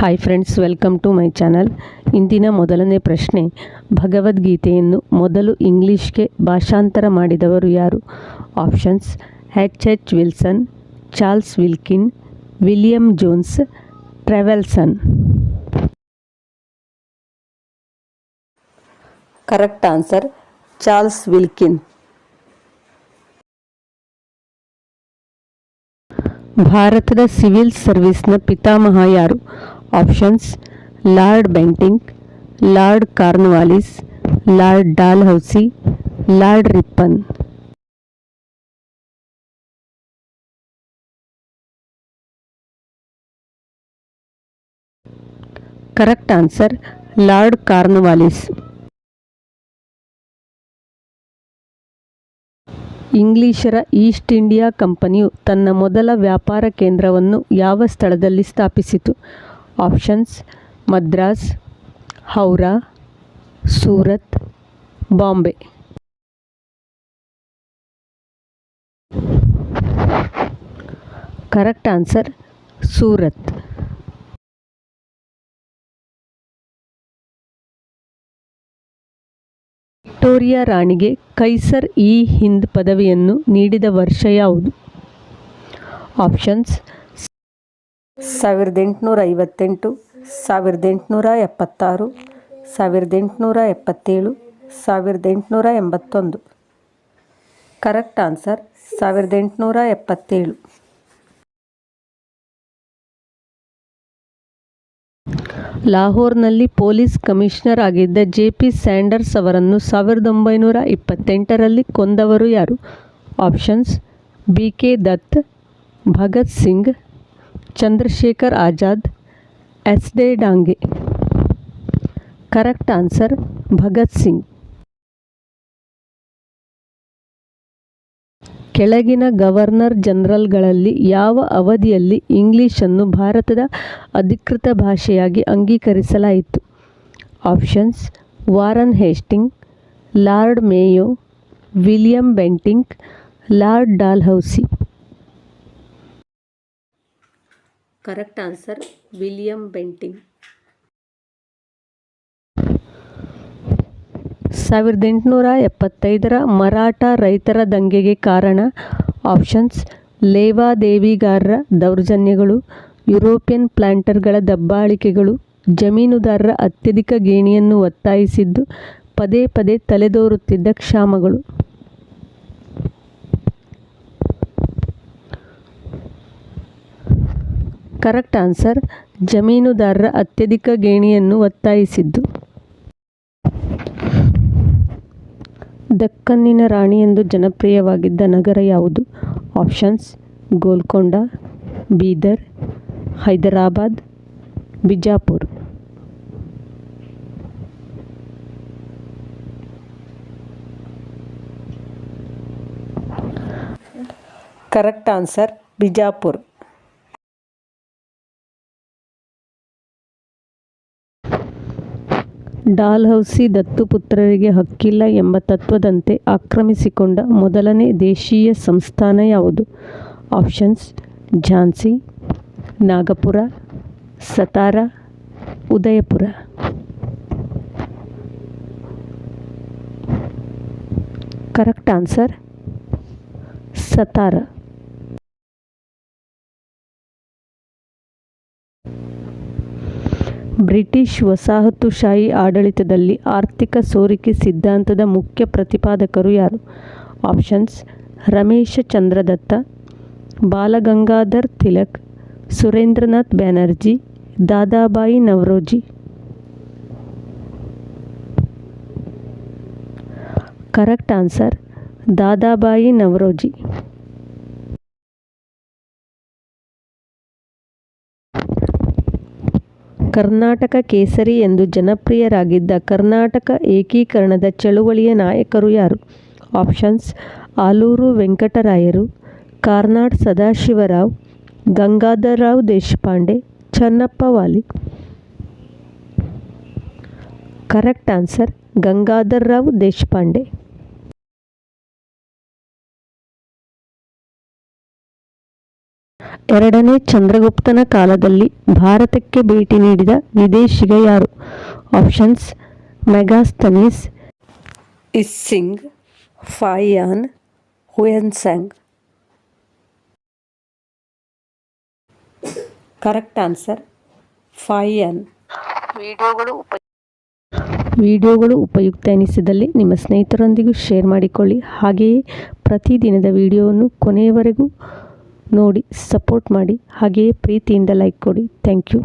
Hi friends, welcome to my channel. ಇಂದಿನ ಮೊದಲನೇ ಪ್ರಶ್ನೆ, ಭಗವದ್ಗೀತೆಯನ್ನು ಮೊದಲು ಇಂಗ್ಲಿಷ್ಗೆ ಭಾಷಾಂತರ ಮಾಡಿದವರು ಯಾರು? Options: H.H. Wilson, Charles Wilkin, William Jones, Trevelyan. Correct answer Charles Wilkin. ಭಾರತದ ಸಿವಿಲ್ ಸರ್ವಿಸ್ನ ಪಿತಾಮಹ ಯಾರು? Options: lord Bentinck, lord Cornwallis, lord Dalhousie, lord Ripon. Correct answer lord Cornwallis. ಇಂಗ್ಲಿಷರ ಈಸ್ಟ್ ಇಂಡಿಯಾ ಕಂಪನಿಯು ತನ್ನ ಮೊದಲ ವ್ಯಾಪಾರ ಕೇಂದ್ರವನ್ನು ಯಾವ ಸ್ಥಳದಲ್ಲಿ ಸ್ಥಾಪಿಸಿತು? Options: Madras, Howrah, Surat, Bombay. Correct answer Surat. Victoria ರಾಣಿಗೆ ಕೈಸರ್ ಇ ಹಿಂದ್ ಪದವಿಯನ್ನು ನೀಡಿದ ವರ್ಷ ಯಾವುದು? ಆಪ್ಷನ್ಸ್: 1858, 1876, 1877, 1881. Correct answer 1877. ಲಾಹೋರ್ನಲ್ಲಿ ಪೊಲೀಸ್ ಕಮಿಷನರ್ ಆಗಿದ್ದ ಜೆ.ಪಿ. ಸ್ಯಾಂಡರ್ಸ್ ಅವರನ್ನು 1928ರಲ್ಲಿ ಕೊಂದವರು ಯಾರು? ಆಪ್ಷನ್ಸ್: B K. Dutt, Bhagat Singh, Chandrashekhar Azad, S D. Dange. Correct answer Bhagat Singh. ಕೆಳಗಿನ ಗವರ್ನರ್ ಜನರಲ್ಗಳಲ್ಲಿ ಯಾವ ಅವಧಿಯಲ್ಲಿ ಇಂಗ್ಲಿಷನ್ನು ಭಾರತದ ಅಧಿಕೃತ ಭಾಷೆಯಾಗಿ ಅಂಗೀಕರಿಸಲಾಯಿತು? Options: Warren Hasting, Lord Mayo, William Bentinck, Lord Dalhousie. Correct answer William Bentinck. 1875ರ ಮರಾಠ ರೈತರ ದಂಗೆಗೆ ಕಾರಣ? ಆಪ್ಷನ್ಸ್: ಲೇವಾದೇವಿಗಾರರ ದೌರ್ಜನ್ಯಗಳು, ಯುರೋಪಿಯನ್ ಪ್ಲಾಂಟರ್ಗಳ ದಬ್ಬಾಳಿಕೆಗಳು, ಜಮೀನುದಾರರ ಅತ್ಯಧಿಕ ಗೇಣಿಯನ್ನು ಒತ್ತಾಯಿಸಿದ್ದು, ಪದೇ ಪದೇ ತಲೆದೋರುತ್ತಿದ್ದ ಕ್ಷಾಮಗಳು. ಕರೆಕ್ಟ್ ಆನ್ಸರ್ ಜಮೀನುದಾರರ ಅತ್ಯಧಿಕ ಗೇಣಿಯನ್ನು ಒತ್ತಾಯಿಸಿದ್ದು. ದಕ್ಕನ್ನಿನ ರಾಣಿ ಎಂದು ಜನಪ್ರಿಯವಾಗಿದ್ದ ನಗರ ಯಾವುದು? Options: Golconda, Bidar, Hyderabad, Bijapur. Correct answer Bijapur. Dalhousie ದತ್ತುಪುತ್ರರಿಗೆ ಹಕ್ಕಿಲ್ಲ ಎಂಬ ತತ್ವದಂತೆ ಆಕ್ರಮಿಸಿಕೊಂಡ ಮೊದಲನೇ ದೇಶೀಯ ಸಂಸ್ಥಾನ ಯಾವುದು? Options: Jhansi, Nagpur, Satara, Udaipur. Correct answer Satara. British ವಸಾಹತುಶಾಹಿ ಆಡಳಿತದಲ್ಲಿ ಆರ್ಥಿಕ ಸೋರಿಕೆ ಸಿದ್ಧಾಂತದ ಮುಖ್ಯ ಪ್ರತಿಪಾದಕರು ಯಾರು? Options: Ramesh Chandra Dutt, Balagangadhar Tilak, Surendranath Banerjee, Dadabhai Naoroji. Correct answer Dadabhai Naoroji. Karnataka Kesari ಎಂದು ಜನಪ್ರಿಯರಾಗಿದ್ದ ಕರ್ನಾಟಕ ಏಕೀಕರಣದ ಚಳುವಳಿಯ ನಾಯಕರು ಯಾರು? ಆಪ್ಷನ್ಸ್: ಆಲೂರು ವೆಂಕಟರಾಯರು, ಕಾರ್ನಾಡ್ ಸದಾಶಿವರಾವ್, ಗಂಗಾಧರರಾವ್ ದೇಶಪಾಂಡೆ, ಚನ್ನಪ್ಪ ವಾಲಿ. Correct answer Gangadharrao Deshpande. ಎರಡನೇ ಚಂದ್ರಗುಪ್ತನ ಕಾಲದಲ್ಲಿ ಭಾರತಕ್ಕೆ ಭೇಟಿ ನೀಡಿದ ವಿದೇಶಿಗ ಯಾರು? Options: Megasthenes, Itsing, Fahien, Hiuen Tsang. Correct answer Fahien. ವಿಡಿಯೋಗಳು ಉಪಯುಕ್ತ ಎನಿಸಿದಲ್ಲಿ ನಿಮ್ಮ ಸ್ನೇಹಿತರೊಂದಿಗೂ ಶೇರ್ ಮಾಡಿಕೊಳ್ಳಿ. ಹಾಗೆಯೇ ಪ್ರತಿದಿನದ ವಿಡಿಯೋವನ್ನು ಕೊನೆಯವರೆಗೂ ನೋಡಿ ಸಪೋರ್ಟ್ ಮಾಡಿ. ಹಾಗೆಯೇ ಪ್ರೀತಿಯಿಂದ ಲೈಕ್ ಕೊಡಿ. Thank you.